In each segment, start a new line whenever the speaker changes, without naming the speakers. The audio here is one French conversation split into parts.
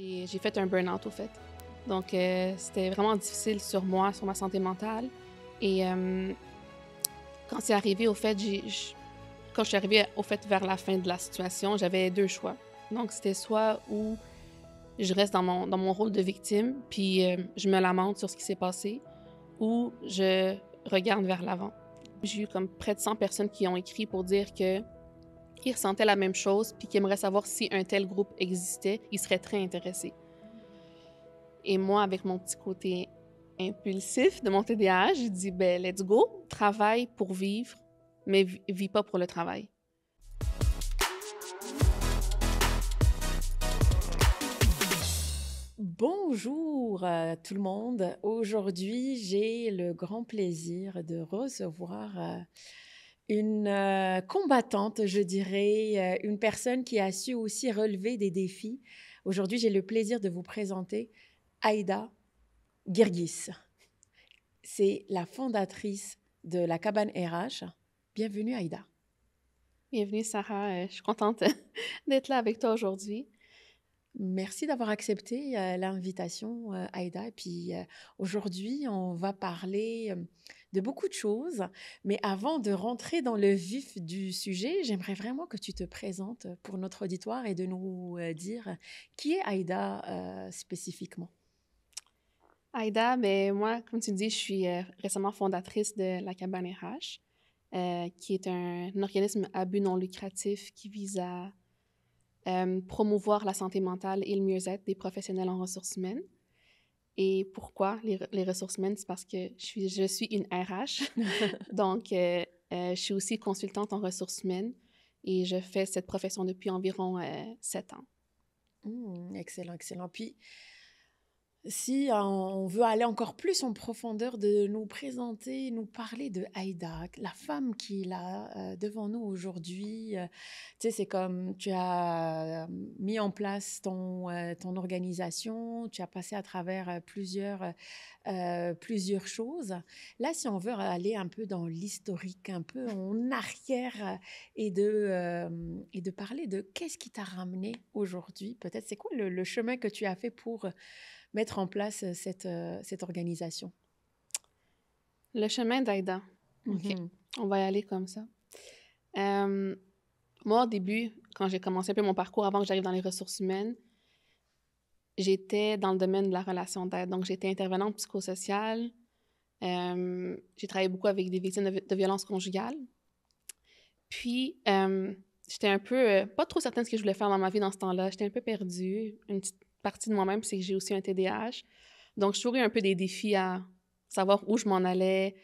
J'ai fait un burn-out, au fait. Donc, c'était vraiment difficile sur moi, sur ma santé mentale. Et quand c'est arrivé, au fait, quand je suis arrivée, au fait, vers la fin de la situation, j'avais deux choix. Donc, c'était soit où je reste dans mon rôle de victime, puis je me lamente sur ce qui s'est passé, ou je regarde vers l'avant. J'ai eu comme près de 100 personnes qui ont écrit pour dire que ils ressentaient la même chose, puis qu'ils aimeraient savoir si un tel groupe existait, ils seraient très intéressés. Et moi, avec mon petit côté impulsif de mon TDAH, j'ai dit, ben, let's go, travaille pour vivre, mais vis pas pour le travail.
Bonjour tout le monde. Aujourd'hui, j'ai le grand plaisir de recevoir une combattante, je dirais, une personne qui a su aussi relever des défis. Aujourd'hui, j'ai le plaisir de vous présenter Aïda Girgis. C'est la fondatrice de la Cabane RH. Bienvenue Aïda.
Bienvenue, Sarah. Je suis contente d'être là avec toi aujourd'hui.
Merci d'avoir accepté l'invitation, Aïda. Et puis aujourd'hui, on va parler de beaucoup de choses. Mais avant de rentrer dans le vif du sujet, j'aimerais vraiment que tu te présentes pour notre auditoire et de nous dire qui est Aïda spécifiquement.
Aïda, ben, moi, comme tu dis, je suis récemment fondatrice de la Cabane RH, qui est un organisme à but non lucratif qui vise à promouvoir la santé mentale et le mieux-être des professionnels en ressources humaines. Et pourquoi les ressources humaines? C'est parce que je suis une RH. Donc, je suis aussi consultante en ressources humaines et je fais cette profession depuis environ 7 ans.
Excellent, excellent. Puis, si on veut aller encore plus en profondeur, de nous présenter, nous parler de Aïda, la femme qu'il a devant nous aujourd'hui. Tu sais, c'est comme tu as mis en place ton organisation, tu as passé à travers plusieurs choses. Là, si on veut aller un peu dans l'historique, un peu en arrière et de parler de qu'est-ce qui t'a ramené aujourd'hui, peut-être c'est quoi le chemin que tu as fait pour mettre en place cette organisation.
Le chemin d'Aïda. OK.
Mhm.
On va y aller comme ça. Euh, Moi, au début, quand j'ai commencé un peu mon parcours avant que j'arrive dans les ressources humaines, j'étais dans le domaine de la relation d'aide. Donc, j'étais intervenante psychosociale. J'ai travaillé beaucoup avec des victimes de violences conjugales. Puis, j'étais un peu, pas trop certaine de ce que je voulais faire dans ma vie dans ce temps-là. J'étais un peu perdue. Une petite partie de moi-même, c'est que j'ai aussi un TDAH. Donc, j'ai toujours eu un peu des défis à savoir où je m'en allais,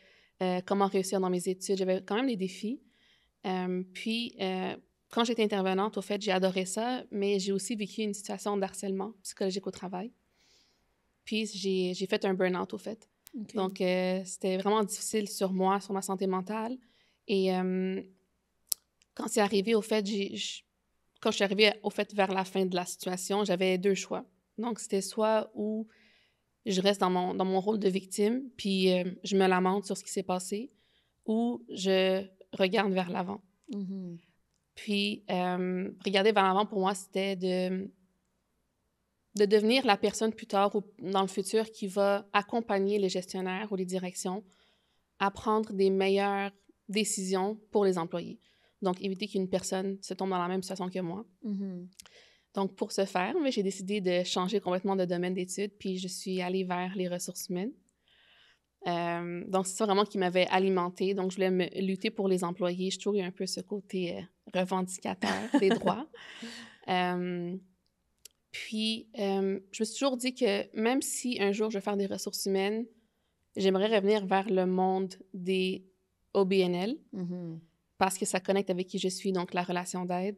comment réussir dans mes études. J'avais quand même des défis. Puis, quand j'étais intervenante, au fait, j'ai adoré ça, mais j'ai aussi vécu une situation d'harcèlement psychologique au travail. Puis, j'ai fait un burn-out, au fait.
OK.
Donc, c'était vraiment difficile sur moi, sur ma santé mentale. Et quand c'est arrivé, au fait, quand je suis arrivée, au fait, vers la fin de la situation, j'avais deux choix. Donc, c'était soit où je reste dans mon rôle de victime, puis je me lamente sur ce qui s'est passé, ou je regarde vers l'avant.
Mhm.
Puis, regarder vers l'avant, pour moi, c'était de devenir la personne plus tard ou dans le futur qui va accompagner les gestionnaires ou les directions à prendre des meilleures décisions pour les employés. Donc, éviter qu'une personne se tombe dans la même situation que moi.
Mhm.
Donc, pour ce faire, j'ai décidé de changer complètement de domaine d'études, puis je suis allée vers les ressources humaines. Donc, c'est ça vraiment qui m'avait alimentée. Donc, je voulais lutter pour les employés. J'ai toujours eu un peu ce côté revendicateur des droits. Euh, Puis, je me suis toujours dit que même si un jour je vais faire des ressources humaines, j'aimerais revenir vers le monde des OBNL
Mhm.
parce que ça connecte avec qui je suis, donc la relation d'aide.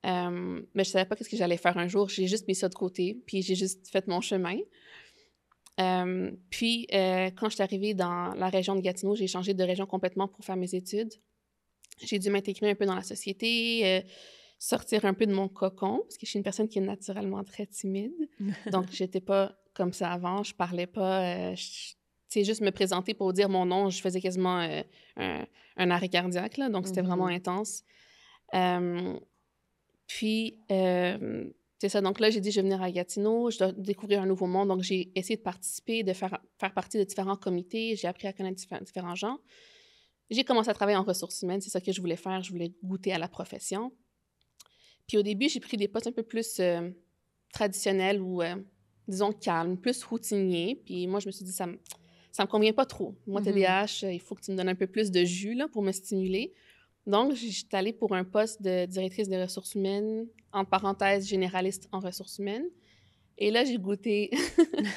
Mais je ne savais pas ce que j'allais faire un jour. J'ai juste mis ça de côté, puis j'ai juste fait mon chemin. Puis, quand je suis arrivée dans la région de Gatineau, j'ai changé de région complètement pour faire mes études. J'ai dû m'intégrer un peu dans la société, sortir un peu de mon cocon, parce que je suis une personne qui est naturellement très timide. Donc, j'étais pas comme ça avant. Je parlais pas. Tu sais, juste me présenter pour dire mon nom, je faisais quasiment un arrêt cardiaque, là. Donc, c'était vraiment
Mhm.
intense. Puis, C'est ça. Donc là, j'ai dit, je vais venir à Gatineau, je dois découvrir un nouveau monde. Donc, j'ai essayé de participer, de faire partie de différents comités. J'ai appris à connaître différents gens. J'ai commencé à travailler en ressources humaines. C'est ça que je voulais faire. Je voulais goûter à la profession. Puis au début, j'ai pris des postes un peu plus traditionnels ou, disons, calmes, plus routiniers. Puis moi, je me suis dit, ça me convient pas trop. Moi, TDAH, il faut que tu me donnes un peu plus de jus là, pour me stimuler. Donc, je suis allée pour un poste de directrice des ressources humaines, entre parenthèses, généraliste en ressources humaines. Et là, j'ai goûté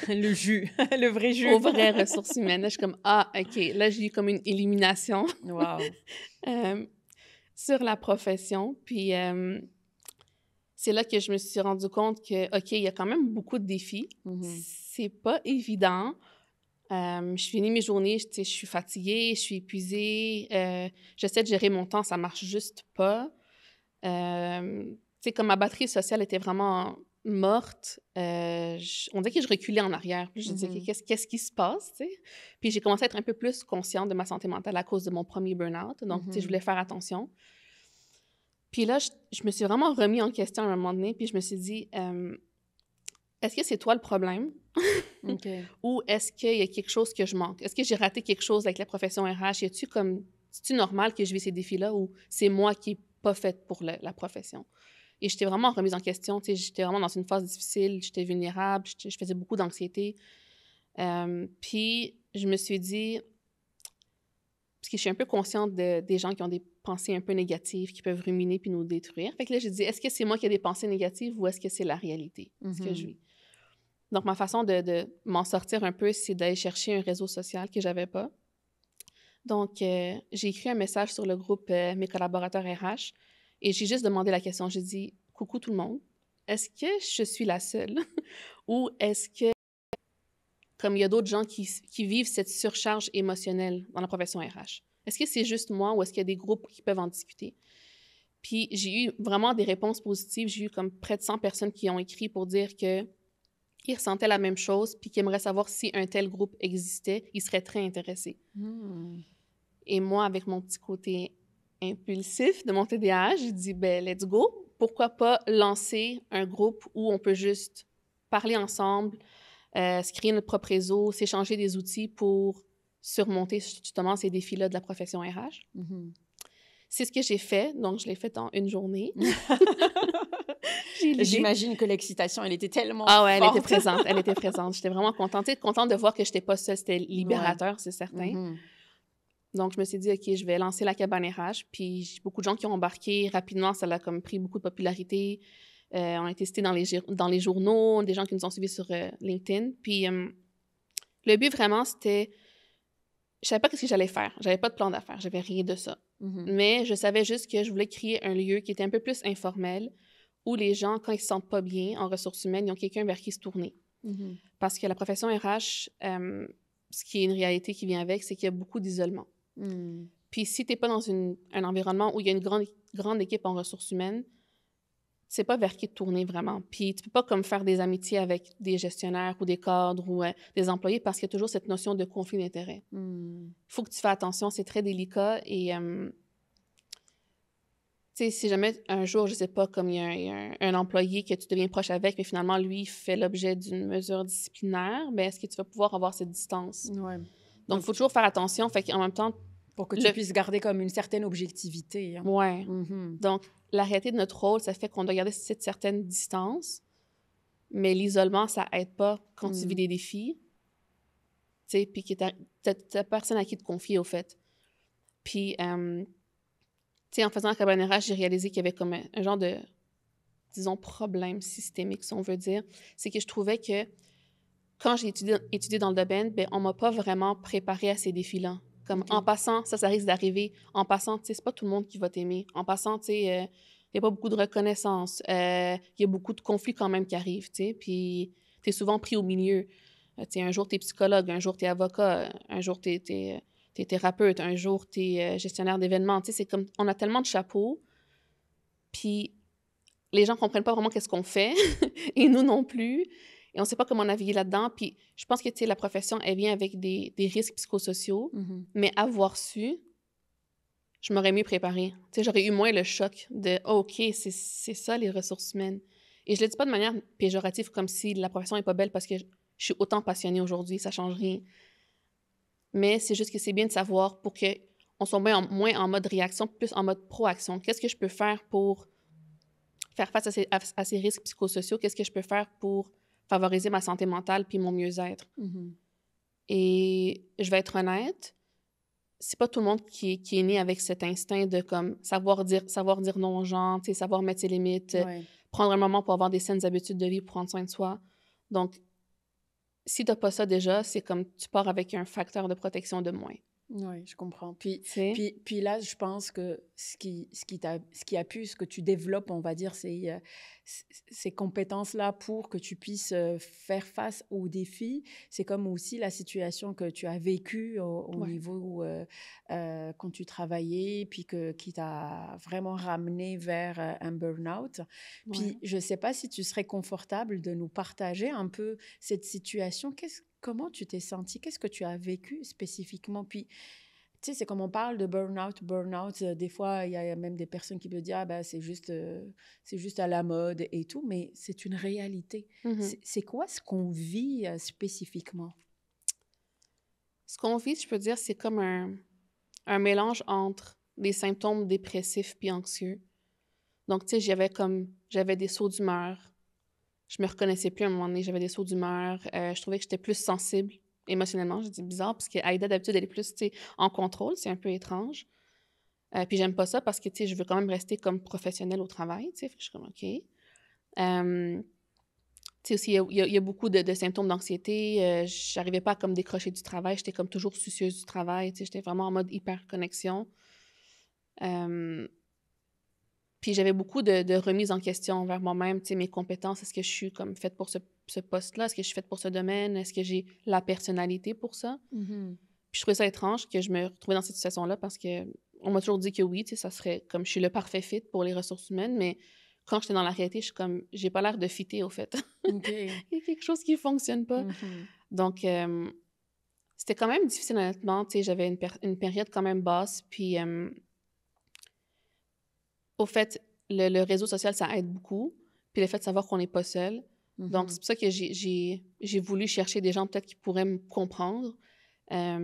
Le jus, le vrai jus.
aux vraies ressources humaines. Là, je suis comme, ah, OK. Là, j'ai eu comme une illumination
Wow.
sur la profession. Puis, c'est là que je me suis rendu compte que, OK, il y a quand même beaucoup de défis. C'est pas évident. Je finis mes journées, je suis fatiguée, je suis épuisée. J'essaie de gérer mon temps, ça marche juste pas. Comme ma batterie sociale était vraiment morte, on dirait que je reculais en arrière. Puis je disais, OK, qu'est-ce qui se passe, tu sais? Puis j'ai commencé à être un peu plus consciente de ma santé mentale à cause de mon premier burn-out. Donc, je voulais faire attention. Puis là, je me suis vraiment remis en question à un moment donné, puis je me suis dit, est-ce que c'est toi le problème? Ou est-ce qu'il y a quelque chose que je manque? Est-ce que j'ai raté quelque chose avec la profession RH? C'est-tu normal que je vis ces défis-là ou c'est moi qui n'ai pas faite pour la profession? Et j'étais vraiment remise en question. J'étais vraiment dans une phase difficile, j'étais vulnérable, je faisais beaucoup d'anxiété. Puis je me suis dit, parce que je suis un peu consciente des gens qui ont des pensées un peu négatives, qui peuvent ruminer puis nous détruire. Fait que là, j'ai dit, est-ce que c'est moi qui ai des pensées négatives ou est-ce que c'est la réalité, ce que je vis? Donc, ma façon de m'en sortir un peu, c'est d'aller chercher un réseau social que j'avais pas. Donc, j'ai écrit un message sur le groupe Mes collaborateurs RH et j'ai juste demandé la question. J'ai dit, coucou tout le monde, est-ce que je suis la seule ou est-ce que, comme il y a d'autres gens qui vivent cette surcharge émotionnelle dans la profession RH, est-ce que c'est juste moi ou est-ce qu'il y a des groupes qui peuvent en discuter? Puis, j'ai eu vraiment des réponses positives. J'ai eu comme près de 100 personnes qui ont écrit pour dire que ils ressentaient la même chose, puis qu'ils aimeraient savoir si un tel groupe existait, ils seraient très intéressés. Et moi, avec mon petit côté impulsif de mon TDAH, j'ai dit, ben let's go. Pourquoi pas lancer un groupe où on peut juste parler ensemble, se créer notre propre réseau, s'échanger des outils pour surmonter justement ces défis-là de la profession RH. C'est ce que j'ai fait, donc je l'ai fait en une journée.
J'imagine que l'excitation, elle était tellement
Ah ouais,
forte.
elle était présente. J'étais vraiment contente de voir que je n'étais pas seule. C'était libérateur, c'est certain. Donc, je me suis dit, OK, je vais lancer la cabane RH. Puis, j'ai beaucoup de gens qui ont embarqué rapidement. Ça a comme pris beaucoup de popularité. On a été cités dans les journaux, des gens qui nous ont suivis sur LinkedIn. Puis, le but, vraiment, c'était... Je savais pas ce que j'allais faire. J'avais pas de plan d'affaires. J'avais rien de ça. Mais je savais juste que je voulais créer un lieu qui était un peu plus informel, où les gens, quand ils se sentent pas bien en ressources humaines, ils ont quelqu'un vers qui se tourner. Parce que la profession RH, ce qui est une réalité qui vient avec, c'est qu'il y a beaucoup d'isolement. Puis si tu n'es pas dans un environnement où il y a une grande équipe en ressources humaines, c'est pas vers qui te tourner vraiment. Puis tu peux pas comme faire des amitiés avec des gestionnaires ou des cadres ou des employés parce qu'il y a toujours cette notion de conflit d'intérêts. Il faut que tu fasses attention, c'est très délicat et... tu sais, si jamais un jour, je sais pas, comme il y a un employé que tu deviens proche avec, mais finalement, lui, fait l'objet d'une mesure disciplinaire, bien, est-ce que tu vas pouvoir avoir cette distance? Donc, il faut toujours faire attention. Fait qu'en même temps...
Pour que tu puisses garder comme une certaine objectivité. Hein.
Ouais. Donc, la réalité de notre rôle, ça fait qu'on doit garder cette certaine distance, mais l'isolement, ça aide pas quand tu vis des défis, tu sais, puis que t'as personne à qui te confier, au fait. Puis... tu sais, en faisant la cabane RH, j'ai réalisé qu'il y avait comme un genre de, disons, problème systémique, si on veut dire. C'est que je trouvais que quand j'ai étudié dans le domaine, bien, on m'a pas vraiment préparé à ces défis-là. Comme en passant, ça risque d'arriver. En passant, tu sais, c'est pas tout le monde qui va t'aimer. En passant, tu sais, il n'y a pas beaucoup de reconnaissance. Il y a beaucoup de conflits quand même qui arrivent, tu sais. Puis tu es souvent pris au milieu. Tu sais, un jour, tu es psychologue, un jour, tu es avocat, un jour, tu es thérapeute, un jour, tu es gestionnaire d'événements. Tu sais, c'est comme, on a tellement de chapeaux, puis les gens comprennent pas vraiment qu'est-ce qu'on fait, et nous non plus, et on sait pas comment naviguer là-dedans. Puis je pense que, tu sais, la profession, elle vient avec des risques psychosociaux, mais avoir su, je m'aurais mieux préparée. Tu sais, j'aurais eu moins le choc de « oh, OK, c'est ça, les ressources humaines. Et je le dis pas de manière péjorative, comme si la profession est pas belle parce que je suis autant passionnée aujourd'hui, ça change rien. Mais c'est juste que c'est bien de savoir pour qu'on soit moins en mode réaction, plus en mode proaction. Qu'est-ce que je peux faire pour faire face à ces risques psychosociaux? Qu'est-ce que je peux faire pour favoriser ma santé mentale puis mon mieux-être? Et je vais être honnête, c'est pas tout le monde qui est né avec cet instinct de comme savoir dire non aux gens, tu sais, savoir mettre ses limites,
Ouais.
prendre un moment pour avoir des saines habitudes de vie, pour prendre soin de soi. Donc, si t'as pas ça déjà, c'est comme tu pars avec un facteur de protection de moins.
Oui, je comprends. Puis,
Tu sais?
puis là, je pense que ce qui a pu, ce que tu développes, on va dire, c'est ces compétences-là pour que tu puisses faire face aux défis. C'est comme aussi la situation que tu as vécue au
Ouais.
niveau quand tu travaillais, puis qui t'a vraiment ramené vers un burn-out. Puis,
Ouais.
je ne sais pas si tu serais confortable de nous partager un peu cette situation. Comment tu t'es sentie? Qu'est-ce que tu as vécu spécifiquement? Puis, tu sais, c'est comme on parle de burn-out, des fois, il y a même des personnes qui peuvent dire, ah ben, c'est juste à la mode et tout, mais c'est une réalité.
Mhm.
C'est quoi ce qu'on vit spécifiquement?
Ce qu'on vit, je peux dire, c'est comme un mélange entre des symptômes dépressifs puis anxieux. Donc, tu sais, j'avais des sauts d'humeur. Je me reconnaissais plus à un moment donné, j'avais des sauts d'humeur. Je trouvais que j'étais plus sensible émotionnellement. J'ai dit bizarre, parce qu'Aïda, d'habitude, elle est plus, tu sais, en contrôle. C'est un peu étrange. Puis j'aime pas ça parce que, tu sais, je veux quand même rester comme professionnelle au travail, tu sais. Fait que je suis comme, OK. Tu sais, aussi, il y a beaucoup de symptômes d'anxiété. J'arrivais pas à comme décrocher du travail. J'étais comme toujours soucieuse du travail. Tu sais, j'étais vraiment en mode hyper connexion. Euh, Puis j'avais beaucoup de remises en question envers moi-même. Tu sais, mes compétences, est-ce que je suis comme faite pour ce poste-là? Est-ce que je suis faite pour ce domaine? Est-ce que j'ai la personnalité pour ça?
Mhm.
Puis je trouvais ça étrange que je me retrouvais dans cette situation-là parce que on m'a toujours dit que oui, tu sais, ça serait comme je suis le parfait fit pour les ressources humaines, mais quand j'étais dans la réalité, je suis comme, j'ai pas l'air de fitter, au fait.
OK.
Il y a quelque chose qui fonctionne pas.
Mhm.
Donc, c'était quand même difficile, honnêtement. Tu sais, j'avais une période quand même basse. Puis, au fait, le réseau social, ça aide beaucoup. Puis le fait de savoir qu'on n'est pas seul. Donc,
Mhm.
c'est pour ça que j'ai voulu chercher des gens peut-être qui pourraient me comprendre.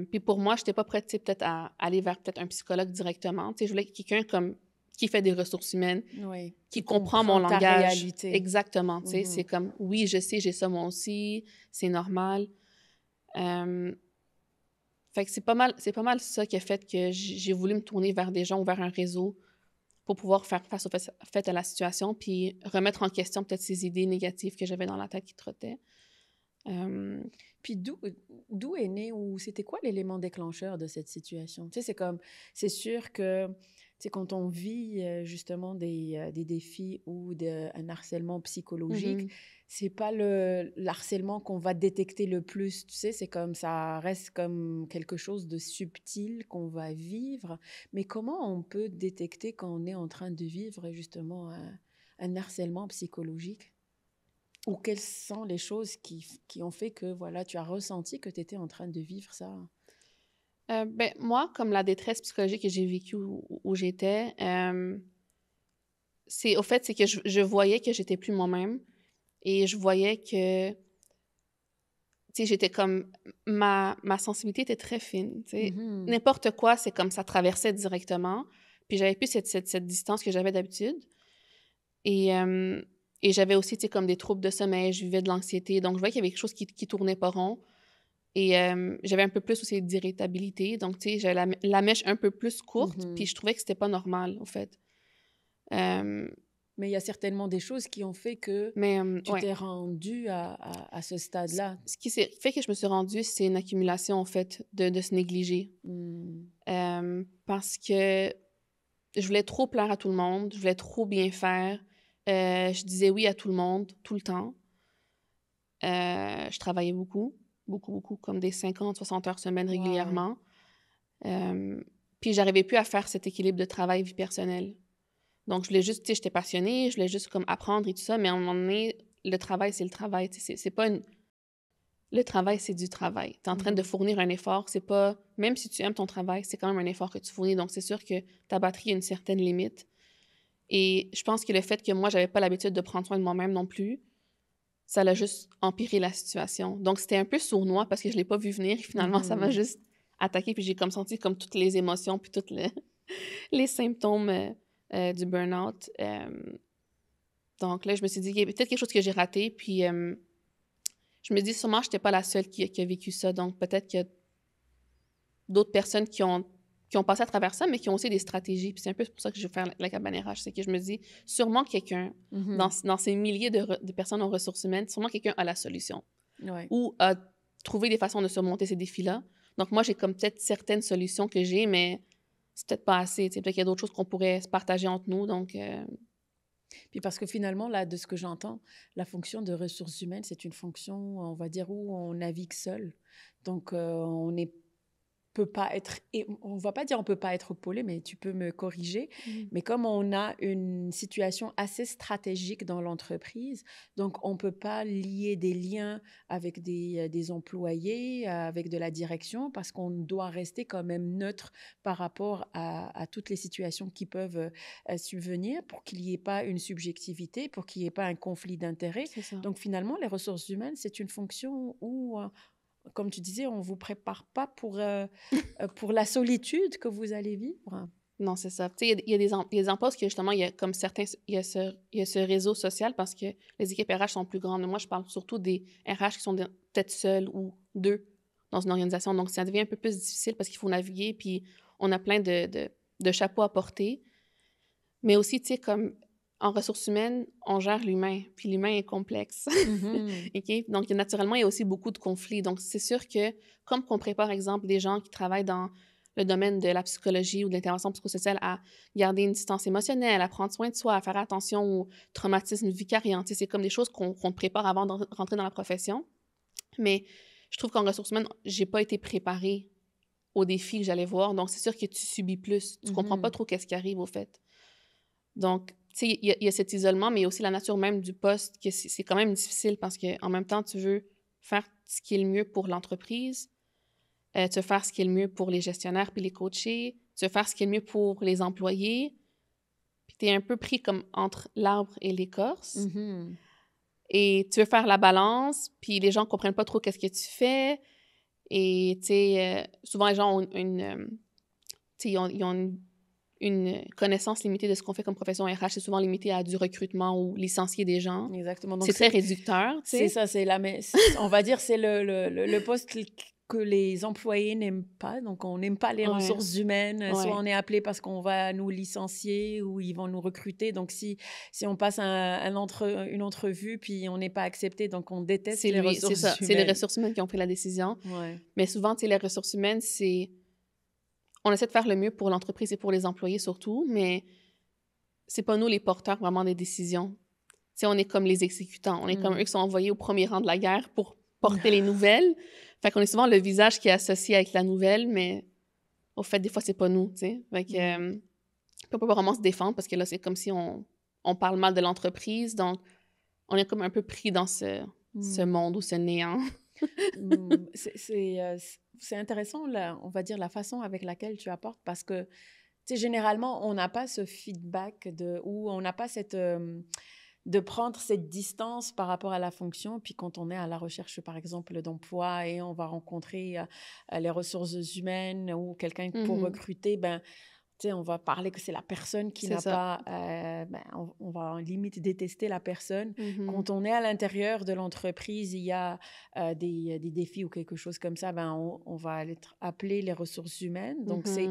Puis pour moi, je n'étais pas prête, tu sais, peut-être à aller vers peut-être un psychologue directement. Tu sais, je voulais quelqu'un comme qui fait des ressources humaines,
Oui,
qui
qui
comprend mon
comprend ta
langage.
réalité.
Exactement, tu sais. C'est
Mhm.
comme, oui, je sais, j'ai ça moi aussi, c'est normal. Euh, Fait que c'est pas mal ça qui a fait que j'ai voulu me tourner vers des gens ou vers un réseau pour pouvoir faire face au fait à la situation, puis remettre en question peut-être ces idées négatives que j'avais dans la tête qui trottaient. Euh,
Puis d'où est né ou c'était quoi l'élément déclencheur de cette situation? Tu sais, c'est sûr que, tu sais, quand on vit justement des défis ou un harcèlement psychologique,
mhm.
c'est pas le l'harcèlement qu'on va détecter le plus, tu sais, c'est comme ça reste comme quelque chose de subtil qu'on va vivre. Mais comment on peut détecter quand on est en train de vivre justement un harcèlement psychologique? Ou quelles sont les choses qui ont fait que voilà, tu as ressenti que tu étais en train de vivre ça?
Ben, moi, comme la détresse psychologique que j'ai vécue où j'étais, c'est que je voyais que j'étais plus moi-même et je voyais que, tu sais, j'étais comme, ma sensibilité était très fine, tu sais.
Mhm.
N'importe quoi, c'est comme ça traversait directement. Puis j'avais plus cette distance que j'avais d'habitude. Et, euh, et j'avais aussi, tu sais, comme des troubles de sommeil, je vivais de l'anxiété. Donc, je voyais qu'il y avait quelque chose qui tournait pas rond. Et j'avais un peu plus aussi d'irritabilité. Donc, tu sais, j'avais la mèche un peu plus courte. Puis
Mhm.
je trouvais que c'était pas normal, au fait. Euh,
Mais il y a certainement des choses qui ont fait que
mais,
tu
ouais.
t'es rendu à ce
Ce
stade-là.
ce qui s'est fait que je me suis rendue, c'est une accumulation, en fait, de se négliger.
Hmm.
Parce que je voulais trop plaire à tout le monde. Je voulais trop bien faire. Je disais oui à tout le monde, tout le temps. Je travaillais beaucoup, beaucoup, beaucoup, comme des 50, 60 heures semaine
Wow.
régulièrement. Euh, Puis j'arrivais plus à faire cet équilibre de travail-vie personnelle. Donc, je voulais juste, tu sais, j'étais passionnée, je voulais juste comme apprendre et tout ça, mais à un moment donné, le travail, c'est le travail. Tu sais, c'est pas une... Le travail, c'est du travail. Tu es en train de
Mhm.
fournir un effort. C'est pas... Même si tu aimes ton travail, c'est quand même un effort que tu fournis. Donc, c'est sûr que ta batterie a une certaine limite. Et je pense que le fait que moi, j'avais pas l'habitude de prendre soin de moi-même non plus, ça l'a juste empiré la situation. Donc, c'était un peu sournois parce que je l'ai pas vu venir. Finalement, ça m'a juste attaqué, puis j'ai comme senti comme toutes les émotions, puis tous les symptômes du burn-out. Donc là, je me suis dit, il y a peut-être quelque chose que j'ai raté, puis je me dis sûrement, je n'étais pas la seule qui a vécu ça. Donc, peut-être qu'il y a d'autres personnes qui ont passé à travers ça, mais qui ont aussi des stratégies. Puis c'est un peu pour ça que je vais faire la cabane RH. C'est que je me dis, sûrement quelqu'un, dans ces milliers de personnes en ressources humaines, sûrement quelqu'un a la solution.
Ouais.
Ou a trouvé des façons de surmonter ces défis-là. Donc, moi, j'ai comme peut-être certaines solutions que j'ai, mais c'est peut-être pas assez. Peut-être qu'il y a d'autres choses qu'on pourrait se partager entre nous. Donc,
Puis parce que finalement, là, de ce que j'entends, la fonction de ressources humaines, c'est une fonction, on va dire, où on navigue seul. Donc, on n'est peut pas être, et on va pas dire on peut pas être épaulé, mais tu peux me corriger. Mais comme on a une situation assez stratégique dans l'entreprise, donc on peut pas lier des liens avec des employés, avec de la direction, parce qu'on doit rester quand même neutre par rapport à toutes les situations qui peuvent subvenir pour qu'il n'y ait pas une subjectivité, pour qu'il n'y ait pas un conflit d'intérêts.
c'est ça.
Donc finalement, les ressources humaines, c'est une fonction où comme tu disais, on ne vous prépare pas pour la solitude que vous allez vivre.
Non, c'est ça. Tu sais, il y a des emplois que justement, il y a comme certains, il y a ce réseau social parce que les équipes RH sont plus grandes. Mais moi, je parle surtout des RH qui sont peut-être seuls ou deux dans une organisation. Donc, ça devient un peu plus difficile parce qu'il faut naviguer, puis on a plein de chapeaux à porter. Mais aussi, tu sais, comme en ressources humaines, on gère l'humain, puis l'humain est complexe. OK? Donc, naturellement, il y a aussi beaucoup de conflits. Donc, c'est sûr que, comme qu'on prépare, par exemple, des gens qui travaillent dans le domaine de la psychologie ou de l'intervention psychosociale à garder une distance émotionnelle, à prendre soin de soi, à faire attention aux traumatismes vicariants. Tu sais, c'est comme des choses qu'on prépare avant de rentrer dans la profession. Mais je trouve qu'en ressources humaines, j'ai pas été préparée aux défis que j'allais voir. Donc, c'est sûr que tu subis plus. Tu comprends pas trop qu'est-ce qui arrive, au fait. Donc, tu sais, il y a cet isolement, mais il y a aussi la nature même du poste, que c'est quand même difficile parce qu'en même temps, tu veux faire ce qui est le mieux pour l'entreprise, tu veux faire ce qui est le mieux pour les gestionnaires puis les coachés, tu veux faire ce qui est le mieux pour les employés, puis tu es un peu pris comme entre l'arbre et l'écorce. Et tu veux faire la balance, puis les gens comprennent pas trop qu'est-ce que tu fais. Et, tu sais, souvent, les gens ont tu sais, ils ont une connaissance limitée de ce qu'on fait comme profession RH. C'est souvent limité à du recrutement ou licencier des gens.
Exactement. Donc
C'est très réducteur, tu sais.
C'est ça, on va dire, c'est le poste que les employés n'aiment pas. Donc, on n'aime pas les ressources humaines. Soit on est appelé parce qu'on va nous licencier ou ils vont nous recruter. Donc, si on passe une entrevue puis on n'est pas accepté, donc on déteste les ressources humaines.
C'est les ressources humaines qui ont pris la décision. Mais souvent, tu sais, les ressources humaines, on essaie de faire le mieux pour l'entreprise et pour les employés surtout, mais c'est pas nous les porteurs vraiment des décisions. Tu sais, on est comme les exécutants. On est comme eux qui sont envoyés au premier rang de la guerre pour porter les nouvelles. Fait qu'on est souvent le visage qui est associé avec la nouvelle, mais au fait, des fois, c'est pas nous, tu sais. Fait que on peut pas vraiment se défendre parce que là, c'est comme si on parle mal de l'entreprise. Donc, on est comme un peu pris dans ce monde ou ce néant.
C'est intéressant, on va dire, la façon avec laquelle tu apportes parce que, tu sais, généralement, on n'a pas ce feedback ou on n'a pas de prendre cette distance par rapport à la fonction. Puis quand on est à la recherche, par exemple, d'emploi et on va rencontrer les ressources humaines ou quelqu'un pour recruter, ben, tu sais, on va parler que c'est la personne qui n'a pas... on va limite détester la personne. Quand on est à l'intérieur de l'entreprise, il y a des défis ou quelque chose comme ça, ben, on va appeler les ressources humaines. Donc, c'est...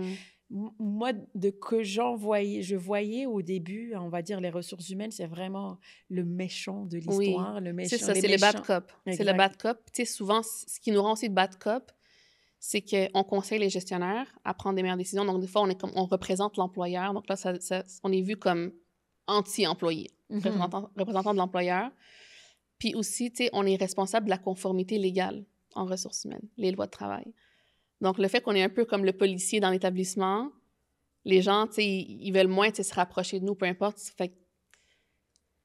Moi, je voyais au début, on va dire, les ressources humaines, c'est vraiment le méchant de l'histoire.
Oui,
le méchant,
c'est ça, c'est le bad cop. C'est le bad cop. Tu sais, souvent, ce qui nous rend aussi bad cop, c'est qu'on conseille les gestionnaires à prendre des meilleures décisions. Donc, des fois, on représente l'employeur. Donc là, on est vu comme anti-employé, représentant de l'employeur. Puis aussi, tu sais, on est responsable de la conformité légale en ressources humaines, les lois de travail. Donc, le fait qu'on est un peu comme le policier dans l'établissement, les gens, tu sais, ils veulent moins, tu sais, se rapprocher de nous, peu importe. Fait que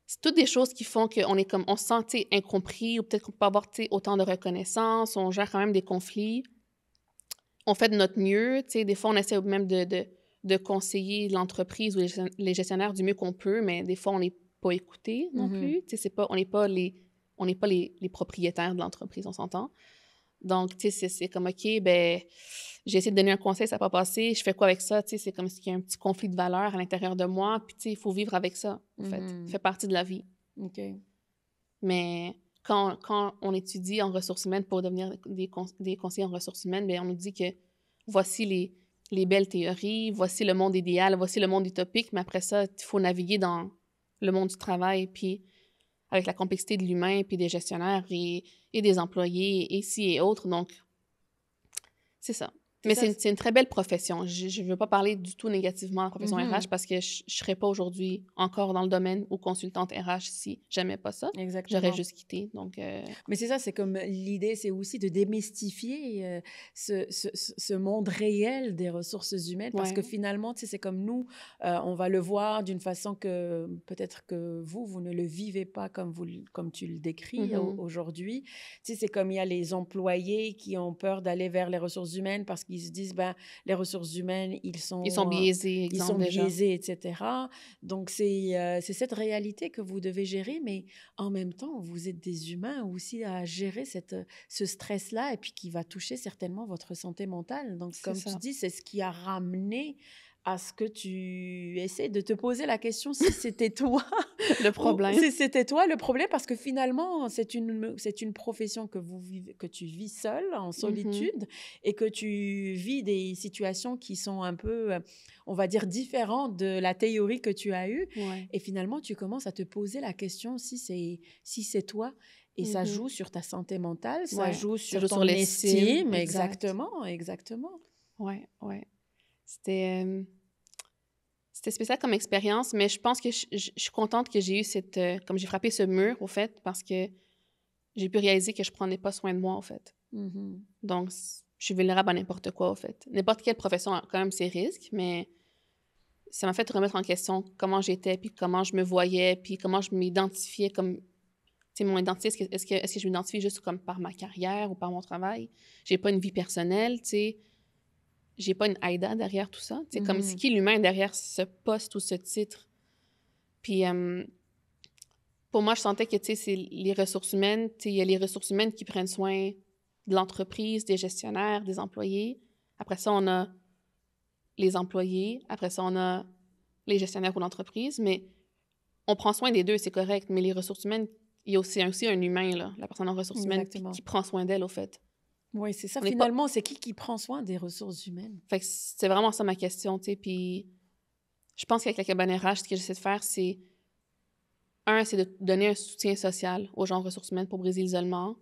c'est toutes des choses qui font qu'on est comme, on se sent, tu sais, incompris ou peut-être qu'on peut pas avoir, tu sais, autant de reconnaissance. On gère quand même des conflits. On fait de notre mieux, tu sais. Des fois, on essaie même de de conseiller l'entreprise ou les gestionnaires du mieux qu'on peut, mais des fois, on n'est pas écouté non plus. Tu sais, on n'est pas les propriétaires de l'entreprise, on s'entend. Donc, tu sais, c'est comme, OK, ben j'ai essayé de donner un conseil, ça n'a pas passé, je fais quoi avec ça? Tu sais, c'est comme s'il y a un petit conflit de valeurs à l'intérieur de moi, puis tu sais, il faut vivre avec ça, en fait. Ça fait partie de la vie.
OK.
Mais quand on étudie en ressources humaines pour devenir des conseillers en ressources humaines, bien, on nous dit que voici les belles théories, voici le monde idéal, voici le monde utopique, mais après ça, il faut naviguer dans le monde du travail, puis avec la complexité de l'humain, puis des gestionnaires et des employés, et ci et autres. Donc, c'est ça. Mais c'est une très belle profession. Je ne veux pas parler du tout négativement de la profession RH parce que je ne serais pas aujourd'hui encore dans le domaine ou consultante RH si j'aimais pas ça.
Exactement.
J'aurais juste quitté. Donc,
Mais c'est ça, c'est comme l'idée, c'est aussi de démystifier ce monde réel des ressources humaines parce que finalement, tu sais, c'est comme nous, on va le voir d'une façon que peut-être que vous ne le vivez pas comme tu le décris aujourd'hui. Tu sais, c'est comme il y a les employés qui ont peur d'aller vers les ressources humaines parce qu'ils se disent, ben, les ressources humaines, ils sont
biaisés,
ils sont biaisés, etc. Donc, c'est cette réalité que vous devez gérer, mais en même temps, vous êtes des humains aussi à gérer ce stress-là et puis qui va toucher certainement votre santé mentale. Donc, comme tu dis, c'est ce qui a ramené à ce que tu essaies de te poser la question si c'était toi
le problème.
Si c'était toi le problème, parce que finalement, c'est une profession que tu vis seule, en solitude, et que tu vis des situations qui sont un peu, on va dire, différentes de la théorie que tu as eue. Et finalement, tu commences à te poser la question si c'est toi. Et ça joue sur ta santé mentale, ça joue sur ton estime. Exactement.
Ouais. C'était spécial comme expérience, mais je pense que je suis contente que j'ai eu comme j'ai frappé ce mur, au fait, parce que j'ai pu réaliser que je prenais pas soin de moi, au fait. Donc, je suis vulnérable à n'importe quoi, au fait. N'importe quelle profession a quand même ses risques, mais ça m'a fait remettre en question comment j'étais, puis comment je me voyais, puis comment je m'identifiais comme... Tu sais, mon identité, est-ce que je m'identifie juste comme par ma carrière ou par mon travail? J'ai pas une vie personnelle, tu sais. J'ai pas une Aïda derrière tout ça. C'est comme c'est qui l'humain derrière ce poste ou ce titre. Puis pour moi, je sentais que, tu sais, c'est les ressources humaines. Tu sais, il y a les ressources humaines qui prennent soin de l'entreprise, des gestionnaires, des employés. Après ça, on a les employés. Après ça, on a les gestionnaires ou l'entreprise. Mais on prend soin des deux, c'est correct. Mais les ressources humaines, il y a aussi un humain, là, la personne en ressources humaines, qui prend soin d'elle, au fait.
Oui, c'est ça. Finalement, c'est qui prend soin des ressources humaines?
Fait que c'est vraiment ça ma question, tu sais. Puis je pense qu'avec la cabane RH, ce que j'essaie de faire, c'est... c'est de donner un soutien social aux gens en ressources humaines pour briser l'isolement.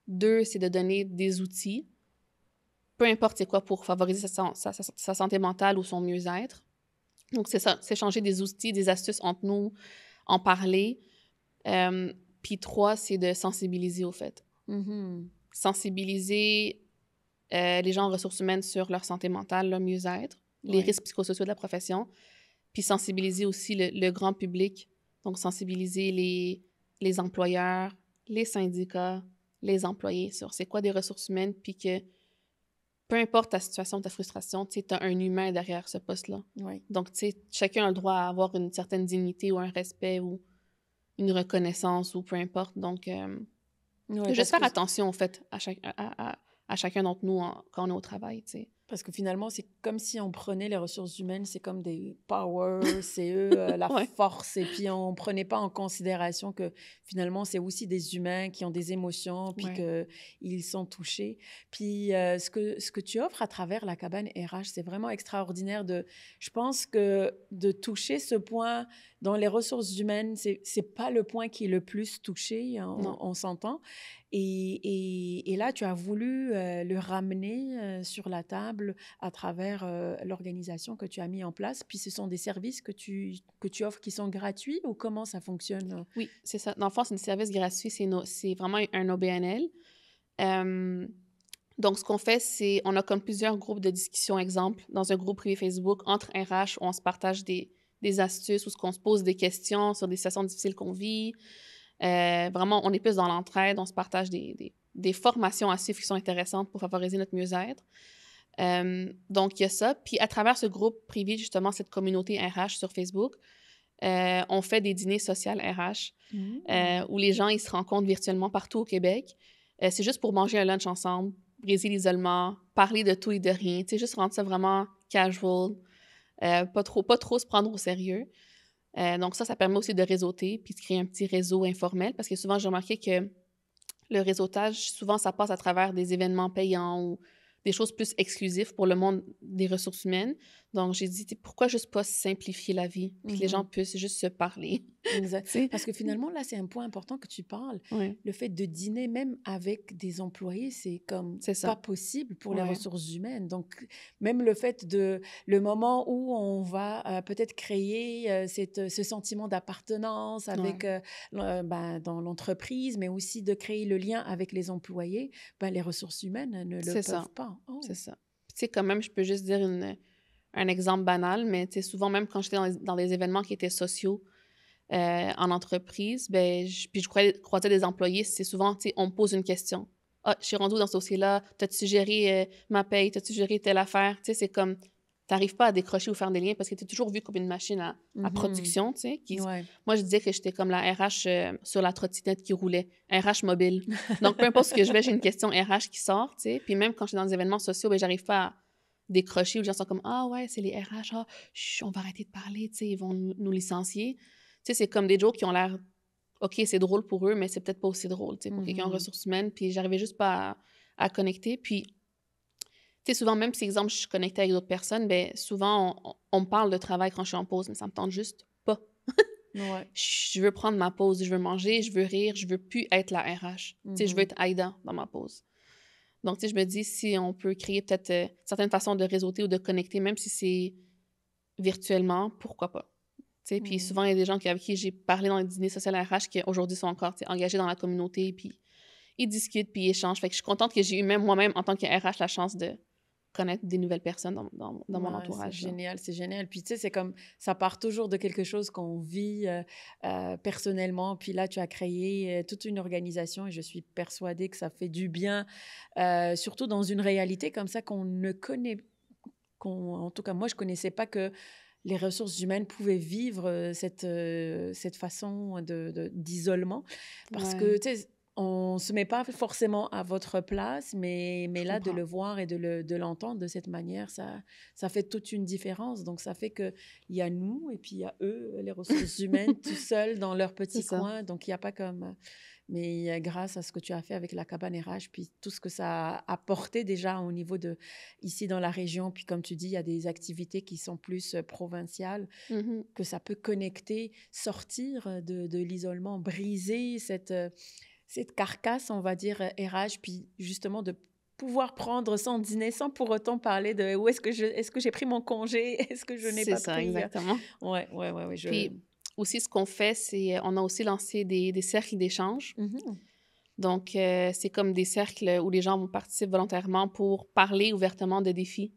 2, c'est de donner des outils, peu importe c'est quoi, pour favoriser sa santé mentale ou son mieux-être. Donc, c'est ça, c'est échanger des outils, des astuces entre nous, en parler. Puis 3, c'est de sensibiliser, au fait. Sensibiliser les gens en ressources humaines sur leur santé mentale, leur mieux-être, les risques psychosociaux de la profession, puis sensibiliser aussi le grand public, donc sensibiliser les employeurs, les syndicats, les employés sur c'est quoi des ressources humaines, puis que peu importe ta situation, ta frustration, tu as un humain derrière ce poste-là. Donc, tu sais, chacun a le droit à avoir une certaine dignité ou un respect ou une reconnaissance ou peu importe. Donc, juste faire attention, en fait, à chacun d'entre nous quand on est au travail, tu sais.
Parce que finalement, c'est comme si on prenait les ressources humaines, c'est comme des powers, c'est eux la force, et puis on ne prenait pas en considération que finalement, c'est aussi des humains qui ont des émotions, puis qu'ils sont touchés. Puis ce que tu offres à travers la cabane RH, c'est vraiment extraordinaire. Je pense que de toucher ce point dans les ressources humaines, ce n'est pas le point qui est le plus touché, on s'entend. Et là, tu as voulu le ramener sur la table à travers l'organisation que tu as mis en place. Puis ce sont des services que tu offres qui sont gratuits ou comment ça fonctionne?
Oui, c'est ça. Dans le fond, c'est des services gratuits. C'est vraiment un OBNL. Donc, ce qu'on fait, c'est on a comme plusieurs groupes de discussion, exemple, dans un groupe privé Facebook entre RH où on se partage des astuces, où on se pose des questions sur des situations difficiles qu'on vit. Vraiment, on est plus dans l'entraide, on se partage des formations à suivre qui sont intéressantes pour favoriser notre mieux-être. Donc, il y a ça. Puis, à travers ce groupe privé, justement, cette communauté RH sur Facebook, on fait des dîners sociaux RH où les gens, ils se rencontrent virtuellement partout au Québec. C'est juste pour manger un lunch ensemble, briser l'isolement, parler de tout et de rien, tu sais, juste rendre ça vraiment casual, pas trop se prendre au sérieux. Donc ça permet aussi de réseauter puis de créer un petit réseau informel parce que souvent, j'ai remarqué que le réseautage, souvent, ça passe à travers des événements payants ou des choses plus exclusives pour le monde des ressources humaines. Donc, j'ai dit, pourquoi juste pas simplifier la vie puis que les gens puissent juste se parler,
Exact.
tu sais?
Parce que finalement, là, c'est un point important que tu parles.
Oui,
Le fait de dîner même avec des employés, c'est comme
c'est
pas
ça.
possible pour les
Ouais,
ressources humaines. Donc, même le fait de, le moment où on va peut-être créer ce sentiment d'appartenance avec,
ouais,
dans l'entreprise, mais aussi de créer le lien avec les employés, ben, les ressources humaines ne le
c'est ça,
peuvent pas.
c'est
Oh.
ça. Puis, tu sais, quand même, je peux juste dire un exemple banal, mais tu sais, souvent, même quand j'étais dans des événements qui étaient sociaux, en entreprise, ben, puis je croisais des employés, c'est souvent, tu sais, on me pose une question. Ah, je suis rendue dans ce dossier-là, t'as-tu géré ma paye, t'as-tu géré telle affaire? Tu sais, c'est comme, t'arrives pas à décrocher ou faire des liens parce que t'es toujours vu comme une machine à
Mhm.
production, tu sais.
Ouais.
Moi, je disais que j'étais comme la RH sur la trottinette qui roulait, RH mobile. Donc, peu importe ce que je vais, j'ai une question RH qui sort, tu sais. Puis même quand je suis dans des événements sociaux, ben, j'arrive pas à décrocher ou les gens sont comme, ah ouais, c'est les RH, ah, chut, on va arrêter de parler, tu sais, ils vont nous licencier. Tu sais, c'est comme des jokes qui ont l'air, OK, c'est drôle pour eux, mais c'est peut-être pas aussi drôle, tu sais, pour quelqu'un en
Mhm.
ressources humaines. Puis j'arrivais juste pas à connecter. Puis, tu sais, souvent, même si, exemple, je suis connectée avec d'autres personnes, ben souvent, on me parle de travail quand je suis en pause, mais ça me tente juste pas.
Ouais.
Je veux prendre ma pause, je veux manger, je veux rire, je veux plus être la RH. Tu sais, je veux
Mhm.
être Aïda dans ma pause. Donc, tu sais, je me dis, si on peut créer peut-être certaines façons de réseauter ou de connecter, même si c'est virtuellement, pourquoi pas? Tu sais, puis
Mhm.
souvent, il y a des gens avec qui j'ai parlé dans les dîners sociaux RH qui aujourd'hui sont encore tu sais, engagés dans la communauté, puis ils discutent, puis ils échangent. Fait que je suis contente que j'ai eu même moi-même, en tant que RH, la chance de connaître des nouvelles personnes dans mon
Ouais, c'est
entourage, là.
génial, c'est génial. Puis tu sais, c'est comme ça part toujours de quelque chose qu'on vit personnellement. Puis là, tu as créé toute une organisation et je suis persuadée que ça fait du bien, surtout dans une réalité comme ça qu'on ne connaît, en tout cas moi, je connaissais pas que les ressources humaines pouvaient vivre cette façon d'isolement. Parce que,
Ouais,
tu sais, on ne se met pas forcément à votre place, mais
je
là, de
comprends.
le voir et de l'entendre de cette manière, ça fait toute une différence. Donc, ça fait qu'il y a nous et puis il y a eux, les ressources humaines, tout seuls dans leur
C'est
petit
ça.
coin. Donc, il n'y a pas comme... Mais grâce à ce que tu as fait avec la cabane RH, puis tout ce que ça a apporté déjà au niveau de ici dans la région, puis comme tu dis, il y a des activités qui sont plus provinciales,
Mhm.
que ça peut connecter, sortir de l'isolement, briser cette carcasse, on va dire, RH, puis justement de pouvoir prendre son dîner sans pour autant parler de où est-ce que j'ai pris mon congé, est-ce que je n'ai
C'est
pas
ça,
pris.
exactement.
Ouais,
Puis aussi, ce qu'on fait, c'est on a aussi lancé des cercles d'échange.
Mhm.
Donc, c'est comme des cercles où les gens vont participer volontairement pour parler ouvertement de défis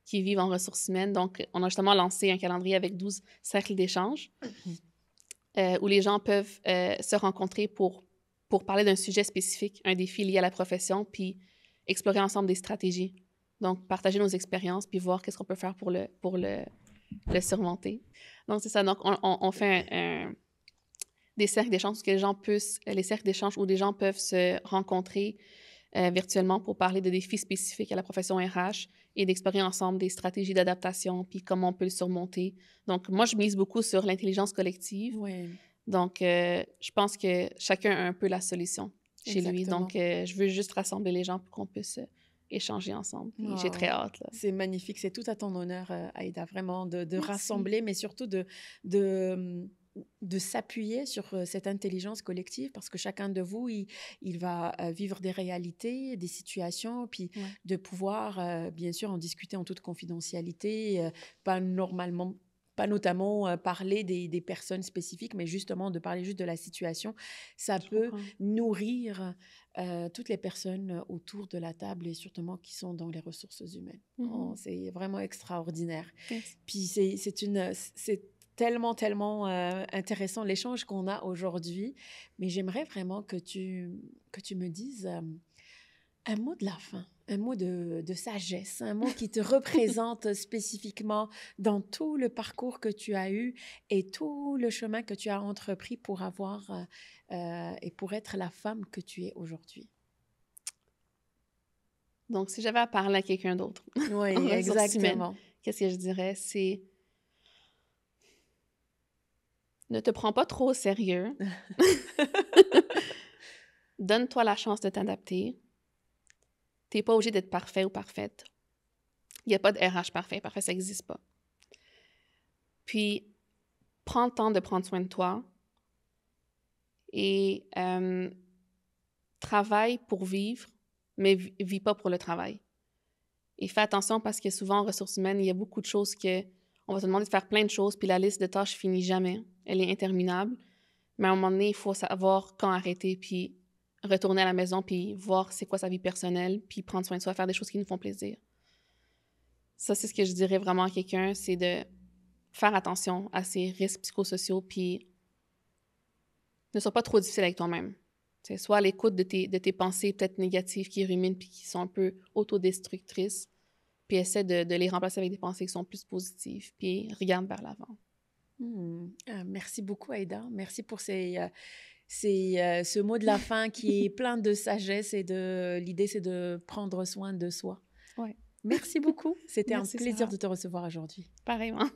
qu'ils vivent en ressources humaines. Donc, on a justement lancé un calendrier avec 12 cercles d'échange où les gens peuvent se rencontrer pour parler d'un sujet spécifique, un défi lié à la profession, puis explorer ensemble des stratégies. Donc, partager nos expériences, puis voir qu'est-ce qu'on peut faire le surmonter. Donc, c'est ça. Donc, on fait des cercles d'échange où les gens puissent, les cercles d'échange où les gens peuvent se rencontrer virtuellement pour parler de défis spécifiques à la profession RH et d'explorer ensemble des stratégies d'adaptation, puis comment on peut le surmonter. Donc, moi, je mise beaucoup sur l'intelligence collective.
Oui,
Donc, je pense que chacun a un peu la solution chez lui. Donc,
exactement.
je veux juste rassembler les gens pour qu'on puisse échanger ensemble. Puis j'ai très
Wow.
hâte, là.
C'est magnifique, c'est tout à ton honneur, Aïda, vraiment, de
Merci.
rassembler, mais surtout de, hum, de s'appuyer sur cette intelligence collective, parce que chacun de vous, il va vivre des réalités, des situations, puis
Ouais.
de pouvoir, bien sûr, en discuter en toute confidentialité, pas normalement. Pas notamment parler des personnes spécifiques, mais justement de parler juste de la situation. Ça
Je
peut
comprends.
nourrir toutes les personnes autour de la table et surtout qui sont dans les ressources humaines. Oh,
Mhm.
c'est vraiment extraordinaire.
Merci.
Puis c'est tellement, tellement intéressant l'échange qu'on a aujourd'hui. Mais j'aimerais vraiment que tu me dises Un mot de la fin, un mot de sagesse, un mot qui te représente spécifiquement dans tout le parcours que tu as eu et tout le chemin que tu as entrepris pour avoir et pour être la femme que tu es aujourd'hui.
Donc, si j'avais à parler à quelqu'un d'autre en
Oui,
ressources humaines,
exactement.
qu'est-ce que je dirais? C'est ne te prends pas trop au sérieux. Donne-toi la chance de t'adapter. T'es pas obligé d'être parfait ou parfaite. Il n'y a pas de RH parfait. Parfait, ça n'existe pas. Puis, prends le temps de prendre soin de toi et travaille pour vivre, mais vis pas pour le travail. Et fais attention parce que souvent, en ressources humaines, il y a beaucoup de choses que on va te demander de faire plein de choses, puis la liste de tâches finit jamais. Elle est interminable. Mais à un moment donné, il faut savoir quand arrêter, puis retourner à la maison, puis voir c'est quoi sa vie personnelle, puis prendre soin de soi, faire des choses qui nous font plaisir. Ça, c'est ce que je dirais vraiment à quelqu'un, c'est de faire attention à ses risques psychosociaux, puis ne sois pas trop difficile avec toi-même. C'est soit à l'écoute de tes pensées peut-être négatives qui ruminent puis qui sont un peu autodestructrices, puis essaie de les remplacer avec des pensées qui sont plus positives, puis regarde vers l'avant.
Merci beaucoup, Aïda. Merci pour ce mot de la fin qui est plein de sagesse et l'idée, c'est de prendre soin de soi.
Ouais.
Merci beaucoup. C'était un
Merci,
plaisir
Sarah.
de te recevoir aujourd'hui.
Pareillement.